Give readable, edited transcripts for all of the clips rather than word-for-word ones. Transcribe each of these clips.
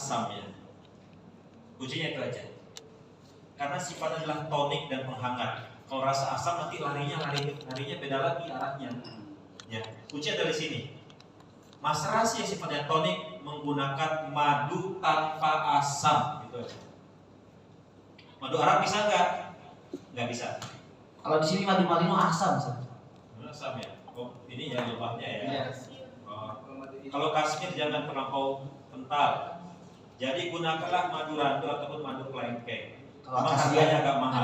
asamnya. Kuncinya itu aja. Karena sifatnya adalah tonik dan penghangat. Kalau rasa asam nanti larinya beda lagi arahnya. Ya, kunci ada di sini. Maserasi yang sifatnya tonik menggunakan madu tanpa asam, gitu aja. Madu Arab bisa nggak? Nggak bisa. Kalau di sini madu malino asam, Asam ya. Oh, ini ya lebahnya ya. Yes. Oh. Kalau kasmir jangan terlampau kental. Jadi gunakanlah madu randu ataupun madu kelengkeng. Kalau harganya agak mahal.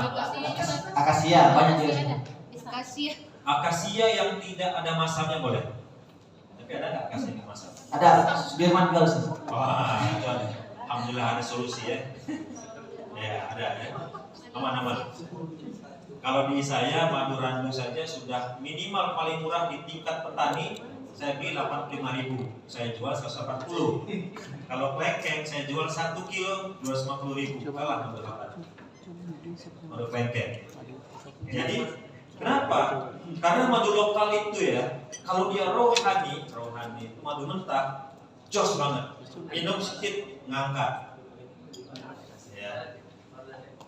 Akasia banyak juga. Akasia yang tidak ada masamnya boleh. Tapi ada nggak akasia yang masam? Ada, Sudirman juga Ustaz. Wah, itu ada. Alhamdulillah ada solusi ya. Ya ada ya. Aman-aman. Kalau di saya madu randu saja sudah minimal paling murah di tingkat petani. Saya beli 85.000, saya jual 180. Kalau klengkeng saya jual 1 kilo 250.000. Kalah madu klengkeng. Jadi kenapa? Karena madu lokal itu ya, kalau dia rohani itu madu mentah, jos banget. Minum sedikit ngangkat. Ya.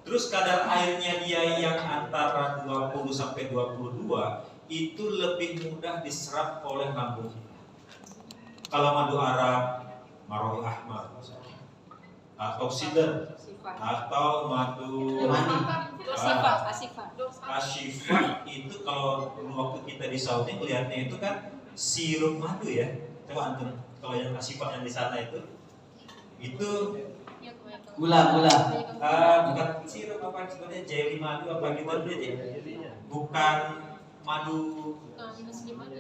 Terus kadar airnya dia yang antara 20 sampai 22 itu lebih mudah diserap oleh lambung kita. Kalau madu Arab, Maroi Ahmad, atau Sider, atau madu Ashifa itu kalau waktu kita di Saudi melihatnya itu kan sirup madu ya. Coba antum kalau yang Ashifa yang di sana itu gula. Bukan sirup apa sebenarnya jelly madu apa gitu bukan madu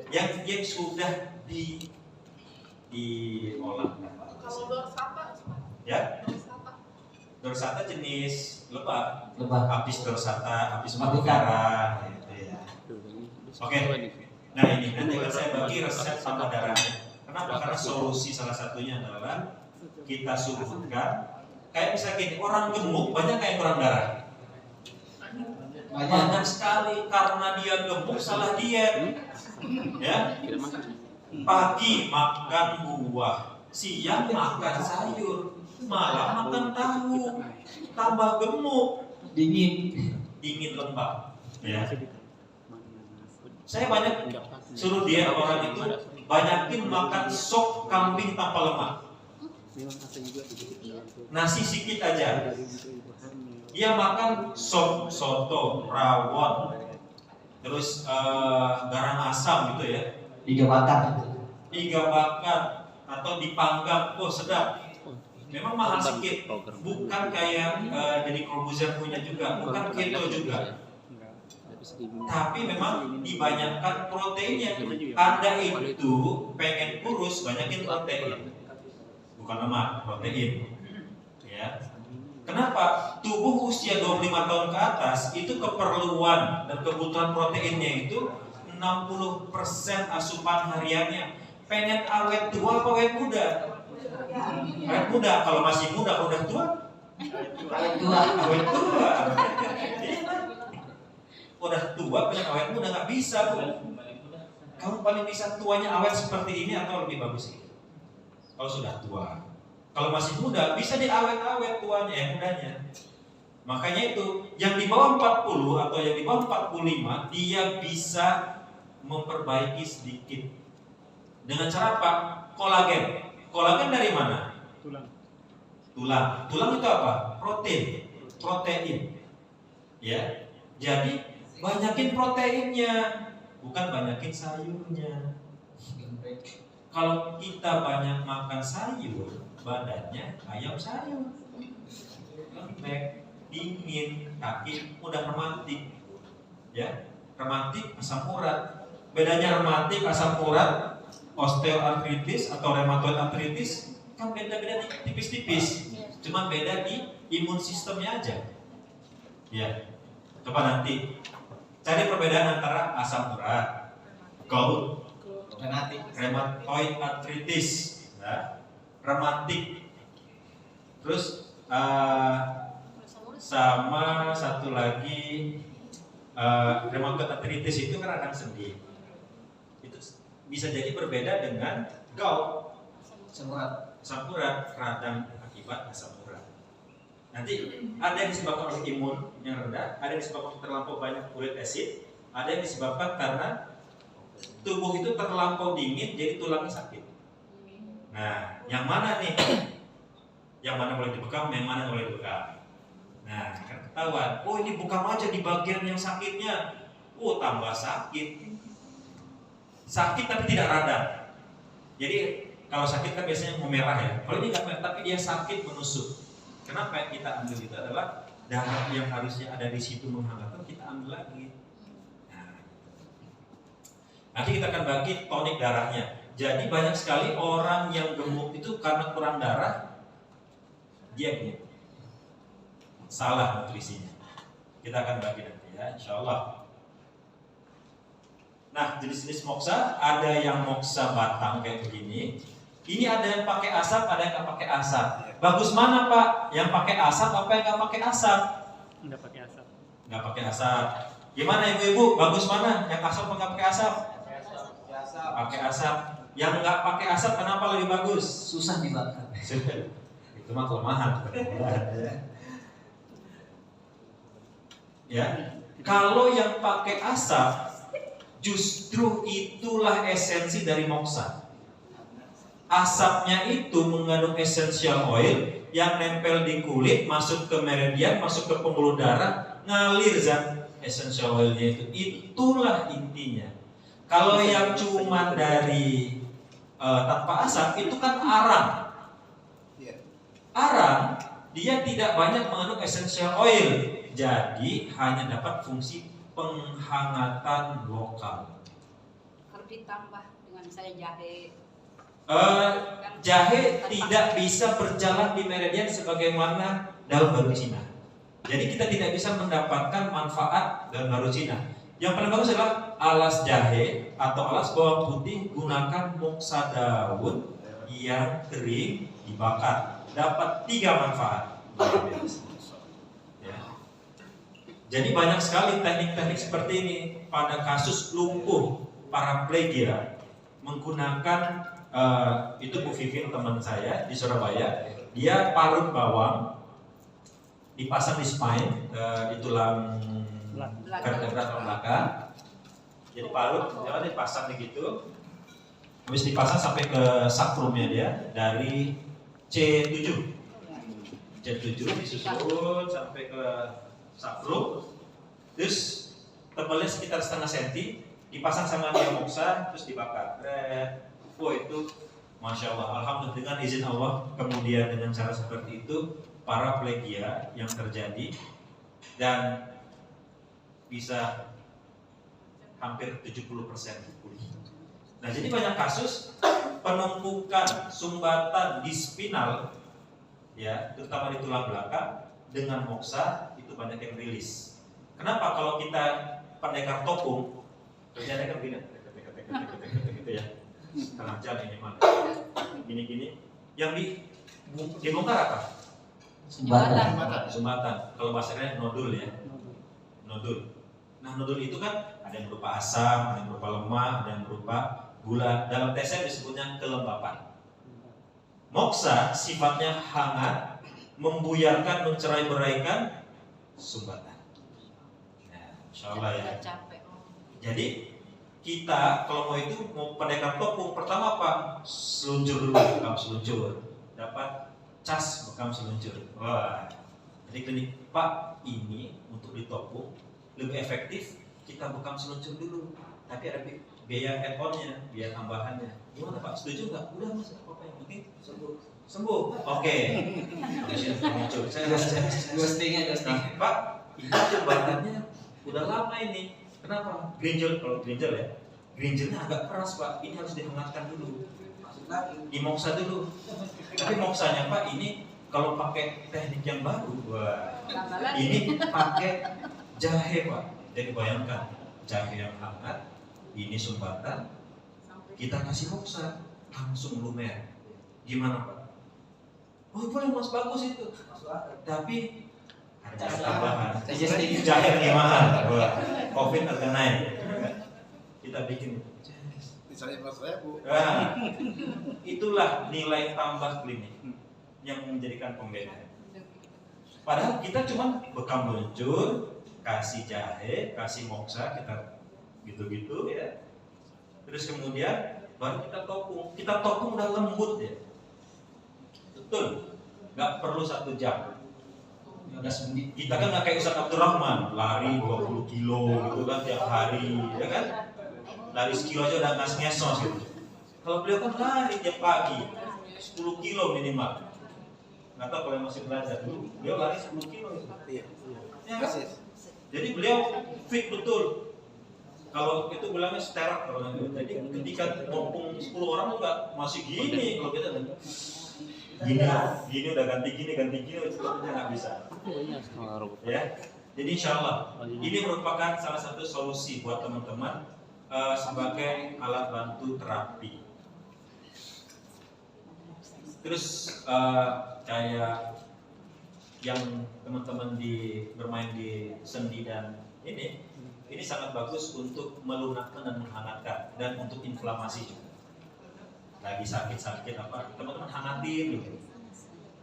yang sudah diolah. Kalau dorsata ya dorsata jenis lebah. Habis dorsata, habis Mabukara gitu ya. Oke. Nah ini nanti akan saya bagi resep tambah darahnya. Kenapa? Karena solusi salah satunya adalah kita suburkan. Kayak misalnya gini, orang gemuk banyak kayak kurang darah. Banyak sekali karena dia gemuk salah diet. Ya. Pagi makan buah, siang makan sayur, malam makan tahu, tambah gemuk, dingin lembab. Ya. Saya banyak suruh diet orang itu banyakin makan sop kambing tanpa lemak. Nasi sedikit aja. Dia makan sop soto, rawon, terus garam asam gitu ya. Iga bakar atau dipanggang, sedap. Memang mahal sedikit, bukan kayak jadi Corbuzier punya juga, bukan keto juga. Tapi memang dibanyakan proteinnya. Anda itu pengen kurus, banyakin protein, bukan lemak, protein. Ya. Kenapa? Tubuh usia 25 tahun ke atas itu keperluan dan kebutuhan proteinnya itu 60% asupan hariannya. Pengen awet tua apa awet muda? Awet muda. Kalau masih muda, kalau udah tua? Awet tua. Udah tua pengen awet muda nggak bisa, Bu. Kamu paling bisa tuanya awet seperti ini atau lebih bagus ini? Kalau sudah tua. Kalau masih muda bisa diawet-awet tuanya, mudanya. Makanya itu yang di bawah 40 atau yang di bawah 45 dia bisa memperbaiki sedikit. Dengan cara apa? Kolagen. Kolagen dari mana? Tulang. Tulang itu apa? Protein. Ya. Jadi banyakin proteinnya, bukan banyakin sayurnya. Kalau kita banyak makan sayur, badannya ayam sayur, lembek, dingin, kaki udah rematik, ya rematik asam urat. Bedanya rematik asam urat, osteoartritis atau rheumatoid arthritis kan beda-beda tipis-tipis, cuma beda di imun sistemnya aja. Ya, coba nanti cari perbedaan antara asam urat, gout, rheumatoid arthritis, ya. Rematik, terus sama satu lagi rheumatoid arthritis itu kan radang sendi. Itu bisa jadi berbeda dengan gout, asam urat radang akibat asam urat. Nanti ada yang disebabkan oleh imun yang rendah, ada yang disebabkan terlampau banyak uric acid, ada yang disebabkan karena tubuh itu terlampau dingin jadi tulangnya sakit. Nah, yang mana nih? Yang mana boleh dibekam, yang mana boleh dibekam? Nah, kan ketahuan. Oh, ini bukam aja di bagian yang sakitnya. Oh, tambah sakit. Sakit tapi tidak radang. Jadi kalau sakit kan biasanya memerah ya. Kalau ini nggak merah, tapi dia sakit menusuk. Kenapa yang kita ambil itu adalah darah yang harusnya ada di situ menghangatkan, kita ambil lagi. Nah, nanti kita akan bagi tonik darahnya. Jadi banyak sekali orang yang gemuk itu karena kurang darah, dia gemuk. Salah nutrisinya. Kita akan bagi nanti ya, insya Allah. Nah, jenis-jenis moksa, ada yang moksa batang kayak begini. Ini ada yang pakai asap, ada yang nggak pakai asap. Bagus mana Pak? Yang pakai asap apa yang nggak pakai asap? Nggak pakai asap. Nggak pakai asap. Gimana ibu-ibu? Bagus mana? Yang asap apa nggak pakai asap? Pakai asap. Yang nggak pakai asap kenapa lebih bagus? Susah dibakar. Itu mah kelemahan. Ya, kalau yang pakai asap, justru itulah esensi dari moksa. Asapnya itu mengandung essential oil yang nempel di kulit, masuk ke meridian, masuk ke pembuluh darah, ngalir zat essential oilnya itu. Itulah intinya. Kalau yang cuma dari tanpa asap itu kan arang. Arang dia tidak banyak mengandung essential oil, jadi hanya dapat fungsi penghangatan lokal. Kalau ditambah dengan saya jahe. Jahe tidak bisa berjalan di meridian sebagaimana daun baru Cina. Jadi kita tidak bisa mendapatkan manfaat daun baru Cina. Yang paling bagus adalah alas jahe atau alas bawang putih, gunakan moksa daun yang kering dibakar. Dapat 3 manfaat. Ya. Jadi banyak sekali teknik-teknik seperti ini. Pada kasus lumpuh paraplegia menggunakan itu Bu Vivin teman saya di Surabaya, dia parut bawang dipasang di spine, di tulang vertebra belakang. Jadi parut, jangan dipasang begitu. Habis dipasang sampai ke sakrumnya dia dari C7 disusun sampai ke sakrum. Terus tebalnya sekitar setengah senti, dipasang sama dia moksa, terus dibakar. Oh itu Masya Allah, Alhamdulillah dengan izin Allah. Kemudian dengan cara seperti itu paraplegia yang terjadi dan bisa hampir 70% pulih. Nah jadi banyak kasus penumpukan sumbatan di spinal, ya terutama di tulang belakang, dengan moksa itu banyak yang rilis. Kenapa? Kalau kita pendekar topung kerjanya kan begini, gitu ya, setengah jam ini mah, gini-gini. Yang dibongkar apa? Sumbatan. Kalau bahasanya nodul ya, nodul. Nah nodul itu kan ada yang berupa asam, ada yang berupa lemak, ada yang berupa gula. Dalam TSM disebutnya kelembapan. Moksa sifatnya hangat, membuyarkan, mencerai-beraikan sumbatan. Nah, insya Allah ya. Jadi kita kalau mau itu mau pendekar topung, pertama apa? Seluncur dulu, bekam seluncur. Dapat cas bekam seluncur. Wah. Jadi klinik, Pak, ini untuk ditopung lebih efektif kita bekam seluncur dulu. Tapi ada biaya add-on-nya, biaya tambahannya. Gimana Pak? Setuju nggak? Udah Mas, apa yang penting sembuh. Oke. Ghosting. Pak, ini jembatannya udah lama ini. Kenapa? Grinjel, kalau grinjel ya, grinjelnya agak keras Pak. Ini harus dihangatkan dulu. Dimoksa dulu. Tapi moksanya Pak ini kalau pakai teknik yang baru, wah, ini pakai jahe Pak. Jadi bayangkan jahe yang hangat, ini sumbatan, kita kasih moksa, langsung lumer. Gimana Pak? Oh boleh Mas, bagus itu. Tapi harga tambahan. Jahe lagi mahal. Covid harga naik. Kita bikin. Misalnya Mas saya Bu. Nah, itulah nilai tambah klinik. yang menjadikan pembeda. Padahal kita cuma bekam meluncur, kasih jahe, kasih moksa, kita gitu-gitu ya. Terus kemudian baru kita topung. Kita topung udah lembut ya. Betul. Nggak perlu 1 jam. 15 menit. Kita kan nggak kayak Ustaz Abdurrahman, lari 20 kilo gitu kan tiap hari, ya kan? Lari sekilo aja udah nges-ngesos gitu. Kalau beliau kan lari tiap pagi 10 kilo minimal. Nggak tahu kalau yang masih belajar dulu, beliau lari 10 kilo gitu. Ya, kan? Jadi beliau fit betul. Kalau itu bilangnya sterap kalau gitu. Jadi ketika ngomong 10 orang juga masih gini kalau kita gini udah ganti gini sebetulnya nggak bisa. Ya. Jadi insya Allah ini merupakan salah satu solusi buat teman-teman sebagai alat bantu terapi. Terus kayak yang teman-teman bermain di sendi dan ini sangat bagus untuk melunakkan dan menghangatkan dan untuk inflamasi juga. Lagi sakit-sakit apa, teman-teman hangatin gitu.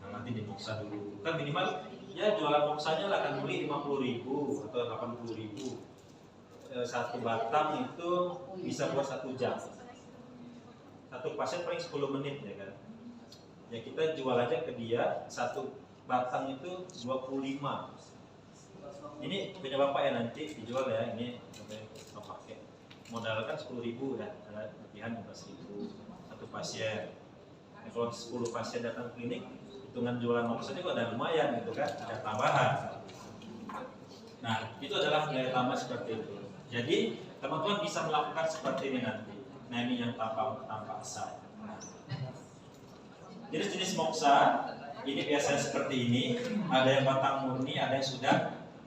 Hangatin di moksa dulu. Kan minimal ya jualan moksanya lah kan beli 50.000 atau 80.000. Satu batang itu bisa buat 1 jam. Satu pasien paling 10 menit ya kan. Ya kita jual aja ke dia satu batang itu 25. Ini punya bapak ya nanti dijual ya, ini mau pakai. Modal kan 10.000 ya, ada lebihan 15.000 satu pasien. Nah, kalau 10 pasien datang klinik, hitungan jualan moksa juga ada lumayan gitu kan, ada tambahan. Nah, itu adalah nilai tambah seperti itu. Jadi teman-teman bisa melakukan seperti ini nanti. Nah, ini yang tanpa asap. Jenis-jenis moksa ini biasanya seperti ini, ada yang batang murni, ada yang sudah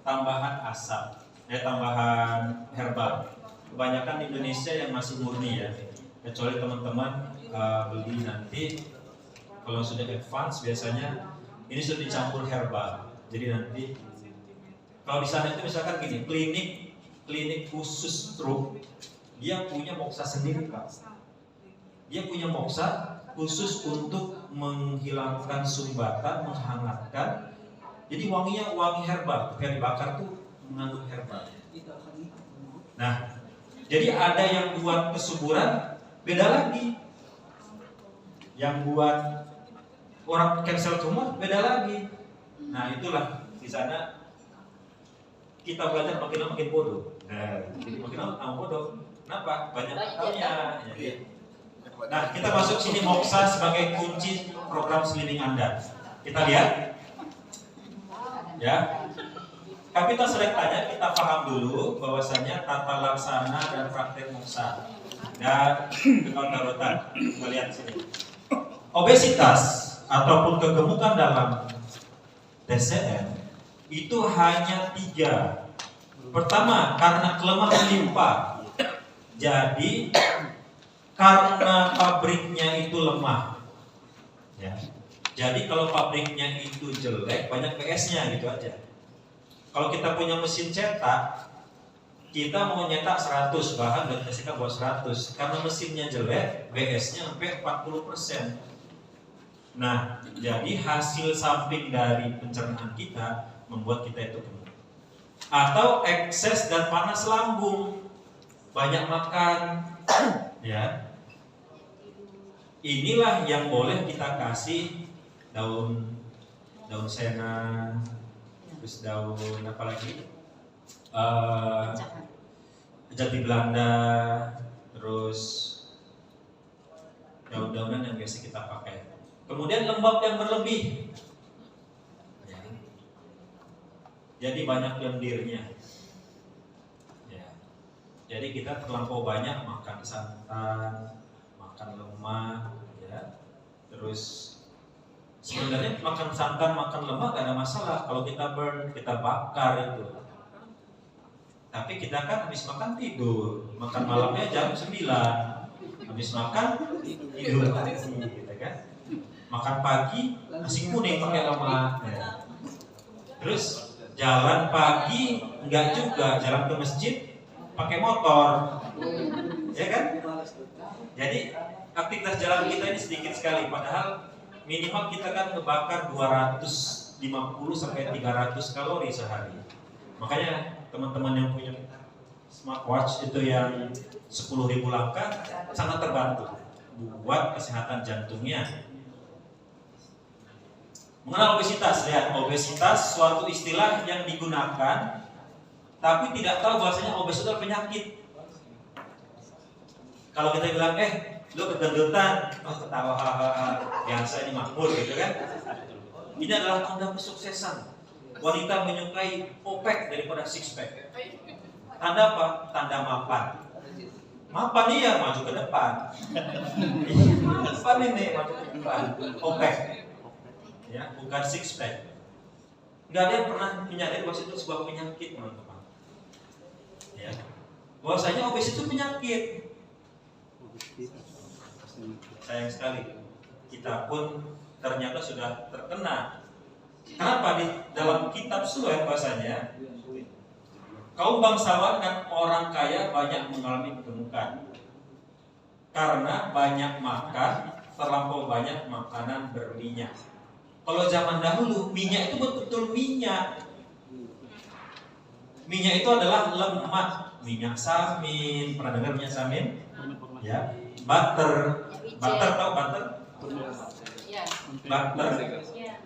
tambahan asap, tambahan herbal. Kebanyakan di Indonesia yang masih murni ya, kecuali teman-teman beli nanti kalau sudah advance biasanya ini sudah dicampur herbal. Jadi nanti kalau di sana itu misalkan gini, klinik khusus stroke, dia punya moksa sendiri Pak. Dia punya moksa khusus untuk menghilangkan sumbatan, menghangatkan. Jadi wanginya wangi herbal, ketika dibakar tuh mengandung herbal. Nah, jadi ada yang buat kesuburan, beda lagi. Yang buat orang cancel tumor, beda lagi. Nah, itulah di sana kita belajar makin lama makin bodoh. Makin lama bodoh. Kenapa? Banyak tahunya. Nah, kita masuk sini moksa sebagai kunci program screening Anda. Kita lihat. Ya, Kapita sering tanya, kita paham dulu bahwasanya tata laksana dan praktek moksa dan kekontarotan. Kita lihat sini. Obesitas ataupun kegemukan dalam TCM itu hanya 3. Pertama, karena kelemahan limpa. Jadi karena pabriknya itu lemah. Ya. Jadi kalau pabriknya itu jelek, banyak PS-nya gitu aja. Kalau kita punya mesin cetak, kita mau nyetak 100 bahan dan kita buat 100. Karena mesinnya jelek, PS-nya sampai 40%. Nah, jadi hasil samping dari pencernaan kita membuat kita itu gemuk. Atau ekses dan panas lambung, banyak makan, ya. Inilah yang boleh kita kasih daun sena, terus daun apa lagi, jati Belanda, terus daun-daunan yang biasa kita pakai. Kemudian lembab yang berlebih, ya. Jadi banyak lendirnya, ya. Jadi kita terlampau banyak makan santan, makan lemak, ya. Terus sebenarnya makan santan, makan lemak gak ada masalah kalau kita burn, kita bakar itu. Tapi kita kan habis makan tidur, makan malamnya jam 9, habis makan tidur lagi, gitu kan? Makan pagi nasi kuning pakai lemak, ya. Terus jalan pagi enggak juga, jalan ke masjid pakai motor, ya kan? Jadi aktivitas jalan kita ini sedikit sekali, padahal minimal kita kan ngebakar 250 sampai 300 kalori sehari. Makanya teman-teman yang punya smartwatch itu yang 10.000 langkah sangat terbantu buat kesehatan jantungnya. Mengenal obesitas, lihat, obesitas suatu istilah yang digunakan tapi tidak tahu bahwasanya obesitas adalah penyakit. Kalau kita bilang, lu kegendutan, ketawa hahaha, biasa ini makmur gitu kan. Ini adalah tanda kesuksesan. Wanita menyukai opek daripada six pack. Tanda apa? Tanda mapan. Mapan iya, maju ke depan. Mapan ini maju ke depan. Opek. Ya, bukan six pack. Nggak ada yang pernah menyadari bahwa itu sebuah penyakit, teman-teman. Ya, bahwasanya obesitas itu penyakit. Sayang sekali, kita pun ternyata sudah terkena. Kenapa? Di dalam kitab Suet bahasanya, kaum bangsawan dan orang kaya banyak mengalami kegemukan karena banyak makan, terlampau banyak makanan berminyak. Kalau zaman dahulu, minyak itu betul-betul minyak. Minyak itu adalah lemak. Minyak samin, pernah dengar minyak samin? Ya, butter. Butter, tahu butter? Butter.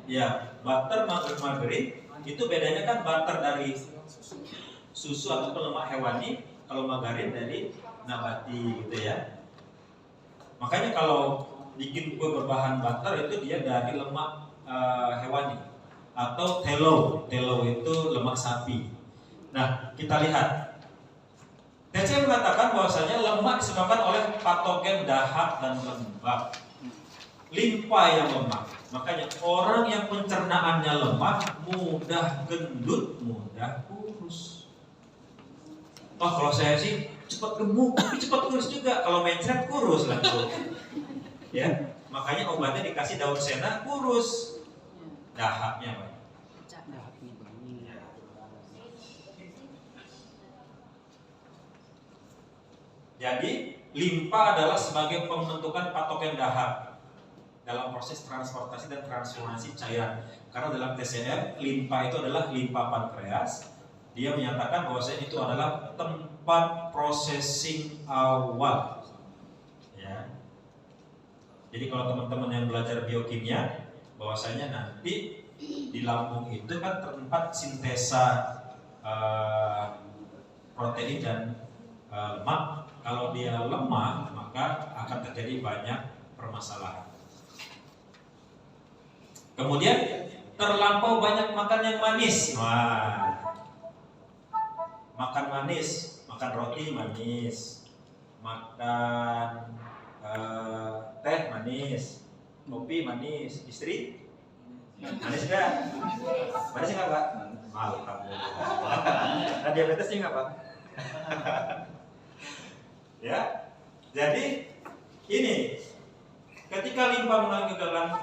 Ya, butter, margarin. Itu bedanya kan butter dari susu atau lemak hewani, kalau margarin dari nabati gitu ya. Makanya kalau bikin kue berbahan butter itu dia dari lemak hewani atau tallow itu lemak sapi. Nah, kita lihat TC mengatakan bahwasanya lemak disebabkan oleh patogen dahak dan lembab, limpa yang lemah. Makanya orang yang pencernaannya lemah mudah gendut, mudah kurus. Oh, kalau saya sih cepat gemuk, tapi cepat kurus juga. Kalau mencret kurus lah tuh. Ya, makanya obatnya dikasih daun sena kurus. Dahaknya, Pak. Jadi, limpa adalah sebagai pembentukan patogen dahak dalam proses transportasi dan transformasi cairan. Karena dalam TCM, limpa itu adalah limpa pankreas. Dia menyatakan bahwa itu adalah tempat processing awal. Ya. Jadi kalau teman-teman yang belajar biokimia, bahwasanya nanti di lambung itu kan tempat sintesa protein dan lemak. Kalau dia lemah, maka akan terjadi banyak permasalahan. Kemudian terlampau banyak makan yang manis. Wah. Makan manis, makan roti manis, makan teh manis, kopi manis, istri manis enggak? Manis enggak, Pak? Alhamdulillah. Nah, diabetesnya enggak, Pak? Ya. Jadi ini ketika limpa mengalami kegagalan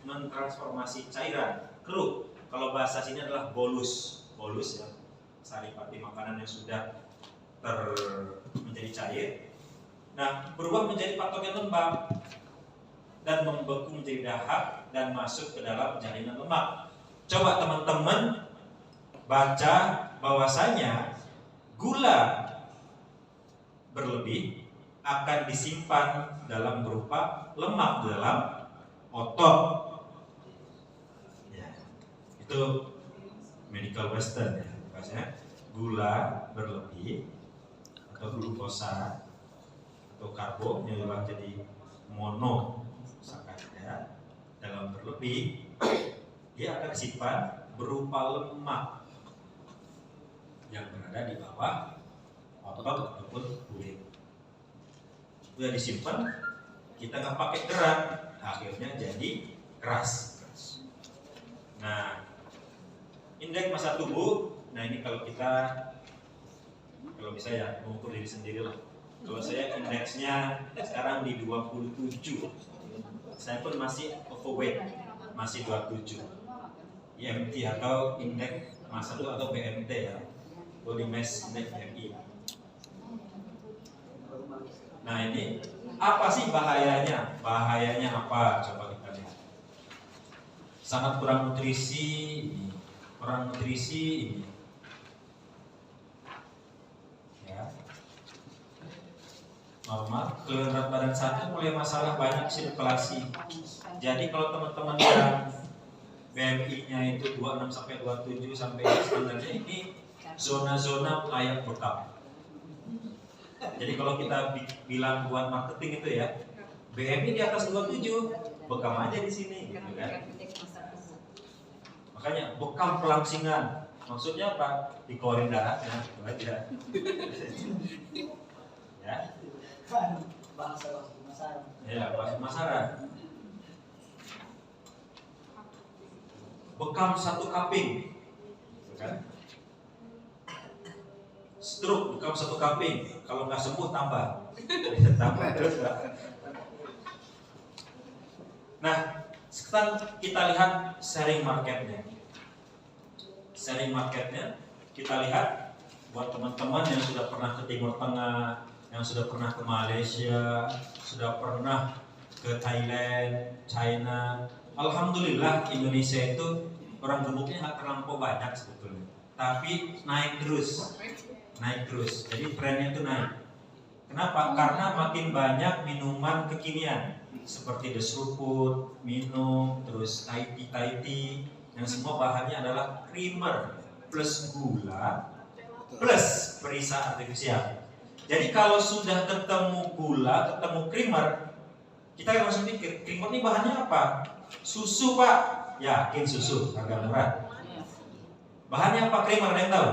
mentransformasi cairan, keruh. Kalau bahasa sini adalah bolus ya. Saripati makanan yang sudah menjadi cair. Nah, berubah menjadi patogen lembab dan membeku menjadi dahak dan masuk ke dalam jaringan lemak. Coba teman-teman baca bahwasanya gula berlebih akan disimpan dalam berupa lemak dalam otot. Ya, itu medical western ya. Maksudnya gula berlebih atau glukosa atau karbo yang diubah jadi monosakarida dalam berlebih, dia akan disimpan berupa lemak yang berada di bawah otot ataupun kulit. Sudah disimpan, kita nggak pakai gerak, akhirnya jadi keras. Nah, indeks massa tubuh. Nah, ini kalau bisa ya mengukur diri sendiri lah. Kalau saya indeksnya sekarang di 27. Saya pun masih overweight, masih 27. IMT atau indeks massa tubuh atau BMT ya. Body Mass Index BMI. Nah, ini Apa sih bahayanya? Bahayanya apa? Coba kita lihat. Sangat kurang nutrisi, kurang nutrisi ini. Ya. Normal, kelebihan berat badan satu mulai masalah banyak sirkulasi. Jadi kalau teman-teman yang BMI-nya itu 26 sampai 27 sampai standarnya ini zona-zona layak bekam. Jadi kalau kita bilang buat marketing itu ya, BMI di atas 27, bekam aja di sini, gitu kan? Makanya bekam pelangsingan, maksudnya apa? Dikeluarin darahnya, gitu aja. Ya. Bahasa pemasaran. Ya, bahasa pemasaran. Bekam satu kaping, gitu kan? Stroke bekam satu kaping, kalau nggak sembuh tambah, tambah terus. Nah, sekarang kita lihat sharing marketnya. Sharing marketnya kita lihat buat teman-teman yang sudah pernah ke Timur Tengah, yang sudah pernah ke Malaysia, sudah pernah ke Thailand, China. Alhamdulillah Indonesia itu orang gemuknya nggak terlampau banyak sebetulnya, tapi naik terus. Jadi trennya itu naik. Kenapa? Karena makin banyak minuman kekinian seperti deseruput, minum, terus Thai tea, yang semua bahannya adalah creamer plus gula plus perisa artifisial. Jadi kalau sudah ketemu gula, ketemu creamer, kita langsung pikir, creamer ini bahannya apa? Susu, Pak. Yakin susu, harga murah. Bahannya apa creamer? Ada yang tahu?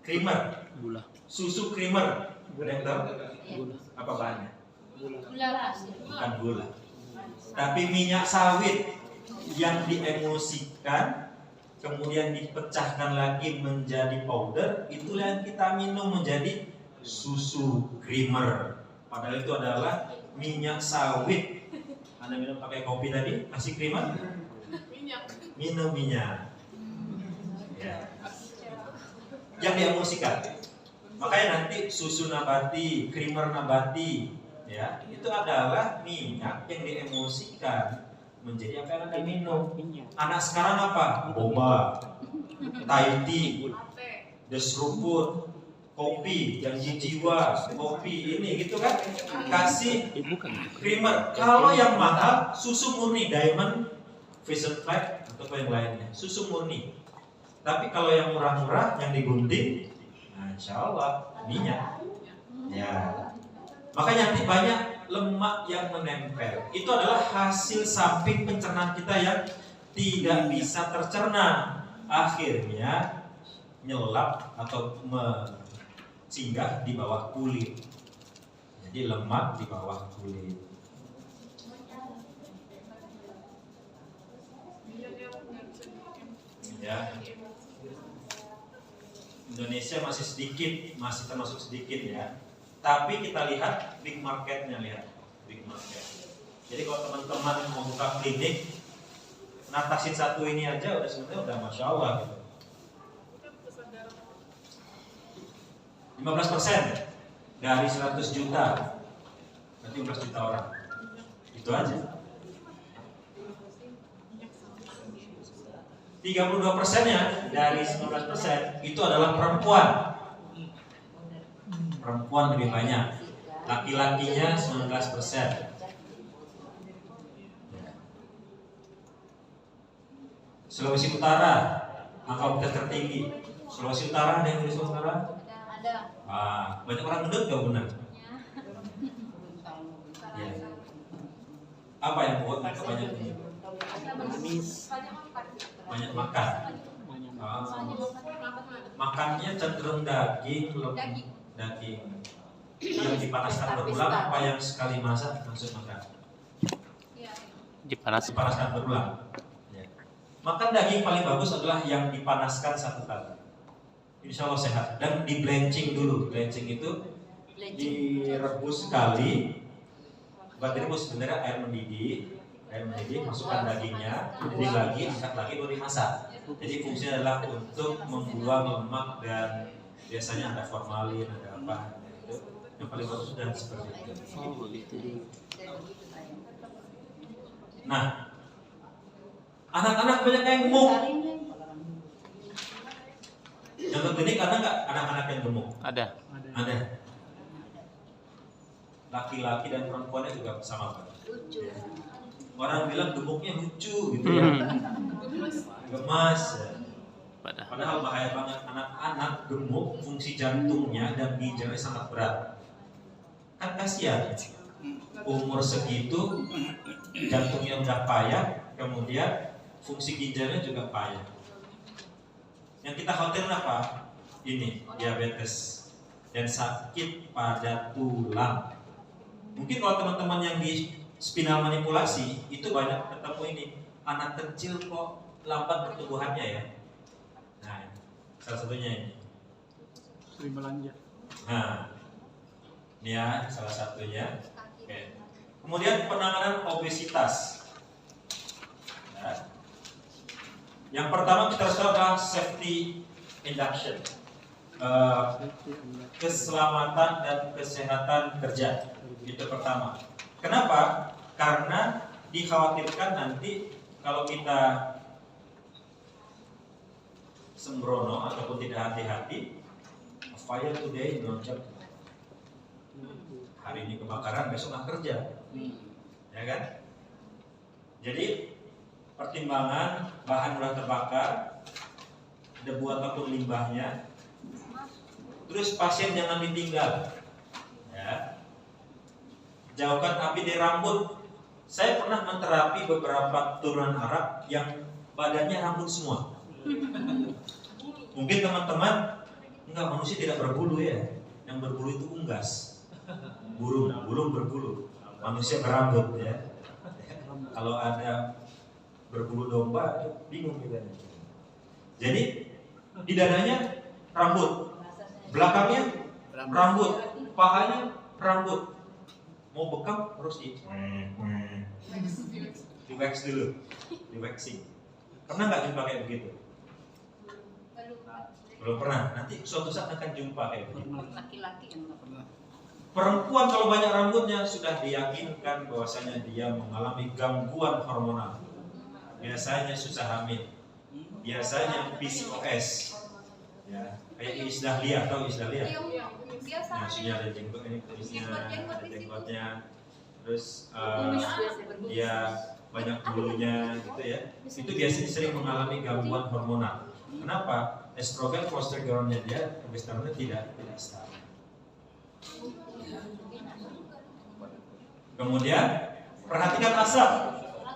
Creamer, Gula. susu creamer. Ada yang tahu? Gula. Apa bahannya? Gula rahasia. Bukan gula, tapi minyak sawit yang diemulsikan, kemudian dipecahkan lagi menjadi powder. Itulah yang kita minum menjadi susu creamer. Padahal itu adalah minyak sawit. Anda minum pakai kopi tadi, kasih creamer? Minum minyak. Ya. Yang diemulsikan. Makanya nanti susu nabati, creamer nabati, ya, itu adalah minyak yang diemulsikan menjadi apa yang Anda minum. Anak sekarang apa? Boba, Thai tea, deseruput, kopi, yang jiwa, kopi ini gitu kan. Kasih creamer. Kalau yang mahal susu murni, Diamond, Vision Flag atau yang lainnya, susu murni. Tapi kalau yang murah-murah, yang digunting, nah, insya Allah minyak. Ya, makanya nanti banyak lemak yang menempel. Itu adalah hasil samping pencernaan kita yang tidak bisa tercerna. Akhirnya nyelap atau singgah di bawah kulit. Jadi lemak di bawah kulit. Ya. Indonesia masih sedikit, masih termasuk sedikit ya. Tapi kita lihat big marketnya, lihat big market. Jadi kalau teman-teman mau buka klinik, natasin satu ini aja udah sebenarnya udah masya Allah gitu. 15% dari 100 juta, berarti 15 juta orang. Itu aja. 32%-nya dari 19% itu adalah perempuan. Perempuan lebih banyak. Laki-lakinya 19%. Sulawesi Utara, angka tertinggi. Sulawesi Utara ada yang di Sulawesi Utara? Ada. Banyak orang gendut gak benar? Ya. Apa yang buat mereka banyak gendut? Banyak makan. Makannya cenderung daging. Yang dipanaskan berulang apa yang sekali masak langsung makan? Dipanaskan berulang. Ya. Makan daging paling bagus adalah yang dipanaskan satu kali. Insya Allah sehat. Dan di blanching dulu. Blanching itu direbus sekali. Bukan direbus, sebenarnya air mendidih, masukkan dagingnya, mendidih lagi, angkat lagi, baru dimasak. Jadi fungsinya adalah untuk membuang lemak dan biasanya ada formalin, ada apa gitu. Yang paling bagus sudah seperti itu. Oh begitu. Saya begitu saya. Nah, anak-anak banyak yang gemuk. Yang ke klinik ada nggak anak-anak yang gemuk? Ada. Ada. Laki-laki dan perempuannya juga sama Pak. Lucu. Orang bilang gemuknya lucu gitu ya. Gemas. Ya. Padahal bahaya banget, anak-anak gemuk, fungsi jantungnya dan ginjalnya sangat berat. Kan kasihan. Umur segitu jantungnya udah payah, kemudian fungsi ginjalnya juga payah. Yang kita khawatirin apa? Ini diabetes dan sakit pada tulang. Mungkin kalau teman-teman yang di spinal manipulasi itu banyak ketemu ini, anak kecil kok lambat pertumbuhannya ya. Nah, salah satunya ini. Sering belanja. Nah, ini ya salah satunya. Oke. Kemudian penanganan obesitas. Ya. Yang pertama kita harus tahu adalah safety induction, keselamatan dan kesehatan kerja. Itu pertama. Kenapa? Karena dikhawatirkan nanti kalau kita sembrono ataupun tidak hati-hati, fire today, no job. Hari ini kebakaran, besok nggak kerja, ya kan? Jadi pertimbangan bahan mudah terbakar, debu ataupun limbahnya, terus pasien jangan ditinggal, ya. Jauhkan api dari rambut. Saya pernah menterapi beberapa turunan Arab yang badannya rambut semua. Mungkin teman-teman enggak, manusia tidak berbulu ya. Yang berbulu itu unggas. Burung berbulu. Manusia berambut ya. Kalau ada berbulu domba, bingung kita. Jadi di dadanya rambut, belakangnya rambut, pahanya rambut. Mau bekam harus di wax dulu, di waxing. Pernah nggak jumpa kayak begitu? Belum pernah. Nanti suatu saat akan jumpa kayak begitu. Laki-laki yang nggak pernah. Perempuan kalau banyak rambutnya sudah diyakinkan bahwasanya dia mengalami gangguan hormonal. Biasanya susah hamil, biasanya PCOS, ya kayak Iis Dahlia, tahu Iis Dahlia? Biasa. Maksudnya ada jenggot ini, kumisnya, ada jenggotnya, terus dia banyak bulunya, gitu ya. Itu biasanya sering mengalami gangguan hormonal. Kenapa? Estrogen, progesteronnya dia, progesteronnya tidak stabil. Kemudian perhatikan asap.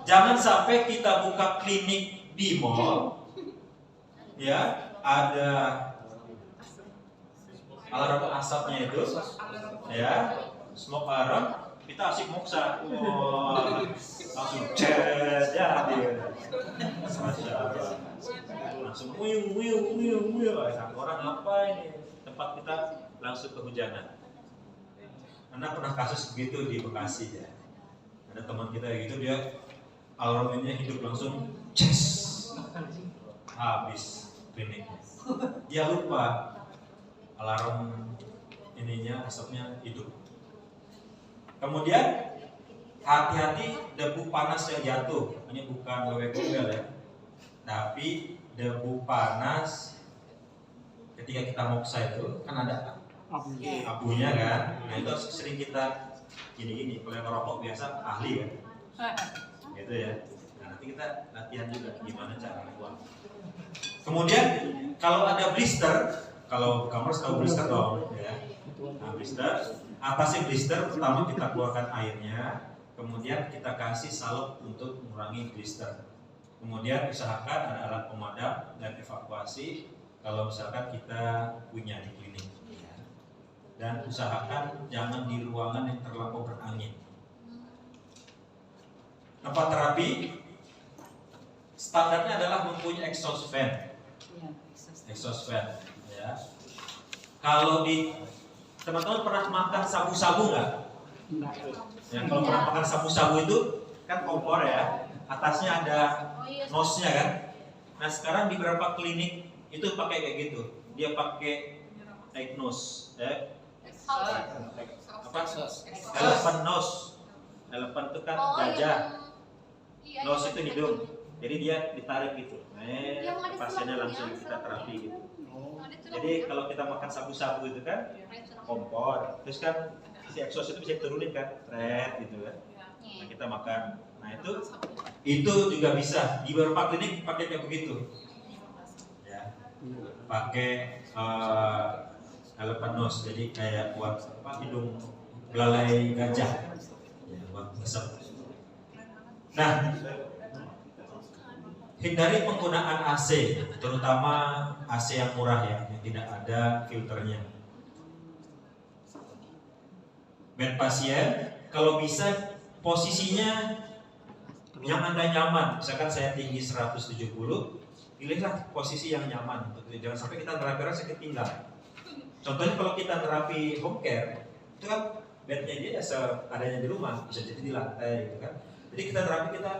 Jangan sampai kita buka klinik di mall, ya ada alarm asapnya itu, ya smoke alarm, kita asik moksa, langsung cet ya dia, langsung muyung, orang apa ini, tempat kita langsung kehujanan. Anda pernah kasus begitu di Bekasi ya, ada teman kita gitu, dia alarmnya hidup langsung ces, habis klinik, dia lupa alarm ininya asapnya hidup. Kemudian hati-hati debu panas yang jatuh. Ini bukan wewe gombel ya, tapi debu panas ketika kita moksa itu kan ada abunya kan. Nah itu sering kita gini-gini. Kalau yang ngerokok biasa ahli kan, gitu ya. Nah nanti kita latihan juga gimana cara buang. Kemudian kalau ada blister, kalau kamu harus tahu blister dong, ya. Nah, blister, atasi blister pertama kita keluarkan airnya, kemudian kita kasih salep untuk mengurangi blister. Kemudian usahakan ada alat pemadam dan evakuasi kalau misalkan kita punya di klinik. Ya. Dan usahakan jangan di ruangan yang terlampau berangin. Tempat terapi standarnya adalah mempunyai exhaust fan. Exhaust fan. Ya. Kalau di teman-teman pernah makan sabu-sabu nggak? Ya, kalau pernah makan sabu-sabu itu kan kompor ya, atasnya ada nosnya kan. Nah sekarang di beberapa klinik itu pakai kayak gitu, dia pakai egg nose, ya. Apa? Elephant nose. Elephant itu kan gajah. Nose itu hidung. Jadi dia ditarik gitu. Pasiennya langsung kita terapi gitu. Jadi kalau kita makan sabu-sabu itu kan kompor, terus kan si exhaust itu bisa diturunin kan, gitu kan. Nah, kita makan. Nah itu juga bisa di beberapa klinik pakai kayak begitu. Ya, pakai elephant nose, jadi kayak buat hidung belalai gajah, ya, buat ngesep. Nah, hindari penggunaan AC, terutama AC yang murah ya, yang tidak ada filternya. Bed pasien, kalau bisa posisinya yang Anda nyaman. Misalkan saya tinggi 170, pilihlah posisi yang nyaman. Jangan sampai kita terapi orang sakit pinggang. Contohnya kalau kita terapi home care, itu kan bednya dia seadanya di rumah, bisa jadi di lantai gitu kan. Jadi kita terapi kita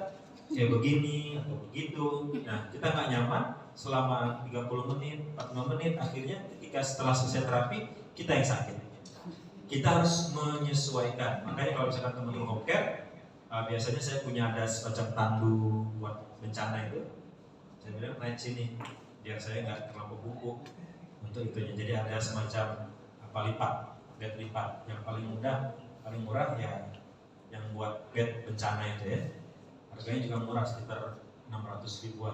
kayak begini atau begitu. Nah, kita nggak nyaman selama 30 menit, 45 menit, akhirnya ketika setelah selesai terapi, kita yang sakit. Kita harus menyesuaikan. Makanya kalau misalkan teman-teman home care, biasanya saya punya ada semacam tandu buat bencana itu. Saya bilang naik sini, biar saya nggak terlalu bungkuk untuk itunya. Jadi ada semacam lipat, bed lipat. Yang paling mudah, paling murah ya yang buat bed bencana itu ya. Harganya juga murah, sekitar 600 ribuan.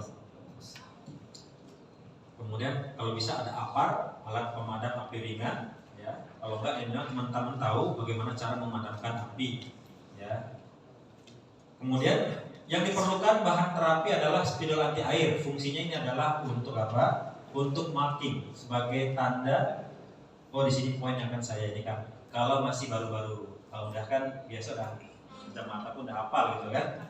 Kemudian kalau bisa ada APAR, alat pemadam api ringan. Ya. Kalau enggak, ya teman-teman tahu bagaimana cara memadamkan api. Ya. Kemudian yang diperlukan bahan terapi adalah spidol anti air. Fungsinya ini adalah untuk apa? Untuk marking sebagai tanda. Oh, di sini poin yang akan saya ini kan. Kalau masih baru-baru, kalau udah kan biasa udah mata pun udah hafal gitu kan.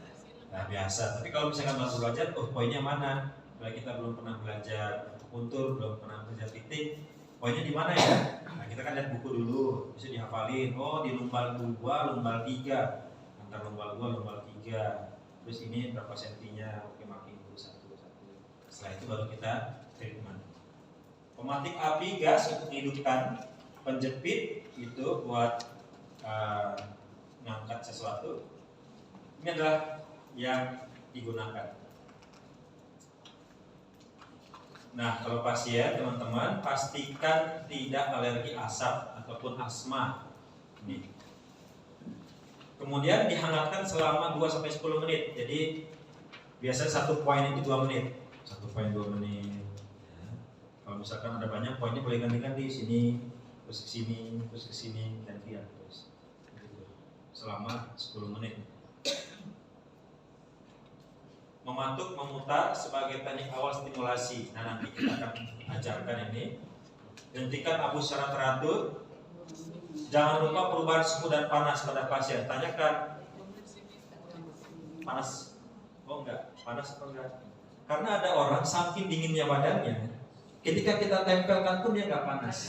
Nah, biasa. Tapi kalau misalkan baru belajar, poinnya mana? Kalau kita belum pernah belajar puntur, belum pernah belajar titik, poinnya di mana ya? Nah, kita kan lihat buku dulu, bisa dihafalin. Oh, di lumbal 2, lumbal 3. Antar lumbal 2, lumbal 3. Terus ini berapa sentinya? Oke, makin dulu satu. Setelah itu baru kita treatment. Pematik api gas untuk menghidupkan, penjepit itu buat ngangkat sesuatu. Ini adalah yang digunakan. Nah, kalau pasien, teman-teman, pastikan tidak alergi asap ataupun asma. Ini. Kemudian dihangatkan selama 2-10 menit. Jadi biasanya 1 poin itu 2 menit. 1 poin 2 menit. Ya. Kalau misalkan ada banyak poinnya boleh ganti-ganti sini, terus ke sini, terus ke sini, gantian terus. Selama 10 menit. Mematuk, memutar sebagai teknik awal stimulasi. Nah, nanti kita akan ajarkan ini. Hentikan abu secara teratur. Jangan lupa perubahan suhu dan panas pada pasien. Tanyakan panas. Oh enggak, panas atau enggak? Karena ada orang saking dinginnya badannya, ketika kita tempelkan pun dia enggak panas.